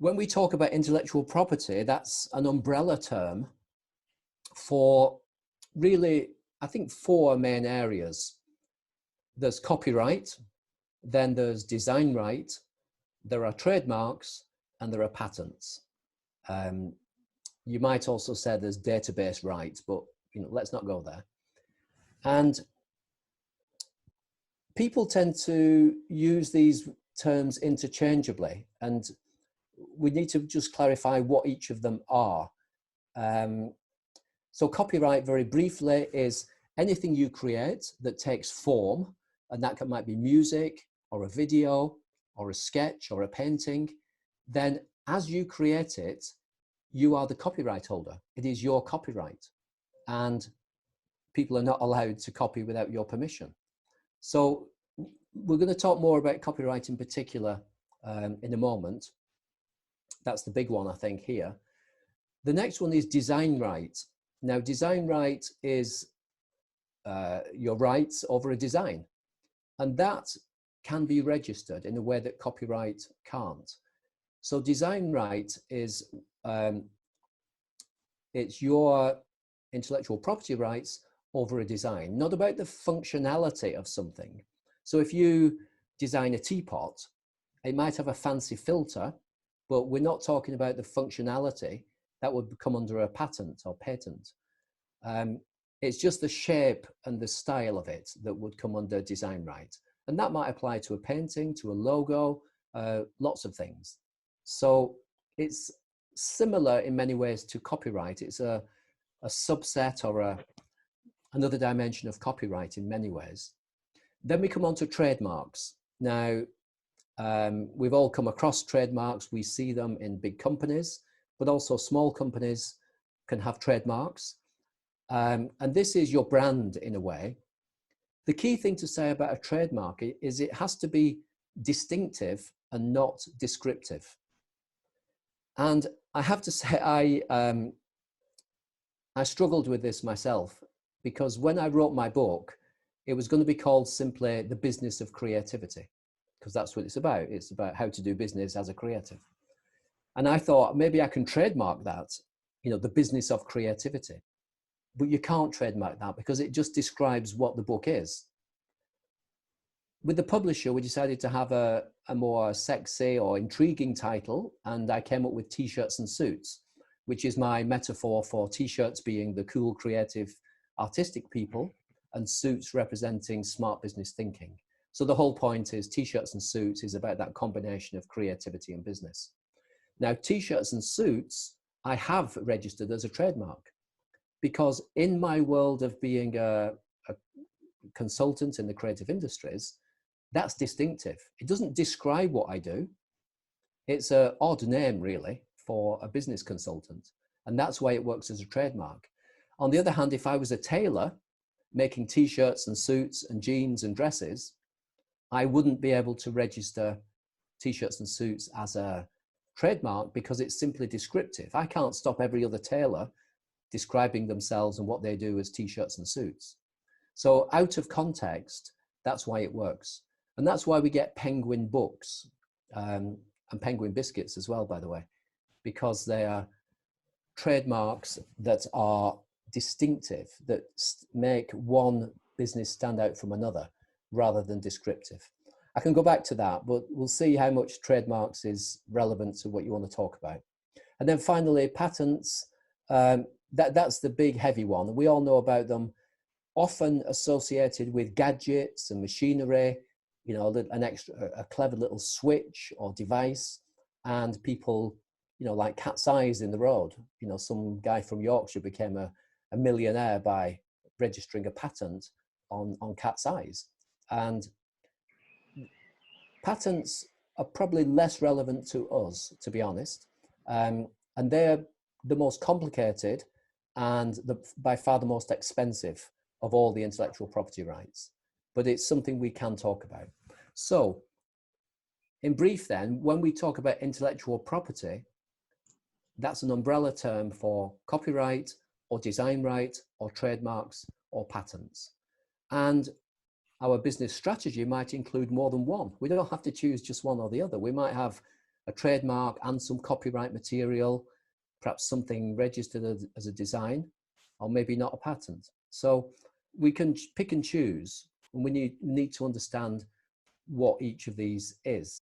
when we talk about intellectual property, that's an umbrella term for really, I think, four main areas. There's copyright, then there's design right, there are trademarks, and there are patents. You might also say there's database rights, but let's not go there. And people tend to use these terms interchangeably, and we need to just clarify what each of them are. So copyright, very briefly, is anything you create that takes form, and that might be music or a video or a sketch or a painting. Then as you create it, you are the copyright holder. It is your copyright, and people are not allowed to copy without your permission. So we're going to talk more about copyright in particular in a moment. That's the big one, I think, here. The next one is design right. Now, design right is your rights over a design, and that can be registered in a way that copyright can't. So design right is it's your intellectual property rights over a design, not about the functionality of something. So if you design a teapot, it might have a fancy filter, but we're not talking about the functionality. That would come under a patent or patent. It's just the shape and the style of it that would come under design right. And that might apply to a painting, to a logo, lots of things. So it's similar in many ways to copyright. It's a subset or another dimension of copyright in many ways. Then we come on to trademarks. Now, we've all come across trademarks. We see them in big companies, but also small companies can have trademarks. And this is your brand in a way. The key thing to say about a trademark is it has to be distinctive and not descriptive. And I have to say, I struggled with this myself, because when I wrote my book, it was going to be called simply The Business of Creativity, because that's what it's about. It's about how to do business as a creative. And I thought maybe I can trademark that, the business of creativity. But you can't trademark that because it just describes what the book is. With the publisher, we decided to have a more sexy or intriguing title, and I came up with T-shirts and suits, which is my metaphor for T-shirts being the cool, creative, artistic people, and suits representing smart business thinking. So the whole point is T-shirts and suits is about that combination of creativity and business. Now, T-shirts and suits, I have registered as a trademark, because in my world of being a consultant in the creative industries, that's distinctive. It doesn't describe what I do. It's an odd name, really, for a business consultant. And that's why it works as a trademark. On the other hand, if I was a tailor making T-shirts and suits and jeans and dresses, I wouldn't be able to register T-shirts and suits as a trademark because it's simply descriptive. I can't stop every other tailor describing themselves and what they do as T-shirts and suits. So out of context, that's why it works. And that's why we get Penguin books and Penguin biscuits as well, by the way, because they are trademarks that are distinctive, that make one business stand out from another rather than descriptive. I can go back to that, but we'll see how much trademarks is relevant to what you want to talk about. And then finally, patents. That's the big heavy one. We all know about them, often associated with gadgets and machinery, a clever little switch or device, and people, like cat's eyes in the road. Some guy from Yorkshire became a millionaire by registering a patent on cat's eyes. And patents are probably less relevant to us, to be honest. And they're the most complicated and by far the most expensive of all the intellectual property rights. But it's something we can talk about. So, in brief then, when we talk about intellectual property, that's an umbrella term for copyright or design right or trademarks or patents. And our business strategy might include more than one. We don't have to choose just one or the other. We might have a trademark and some copyright material, perhaps something registered as a design, or maybe not a patent. So we can pick and choose, and we need to understand what each of these is.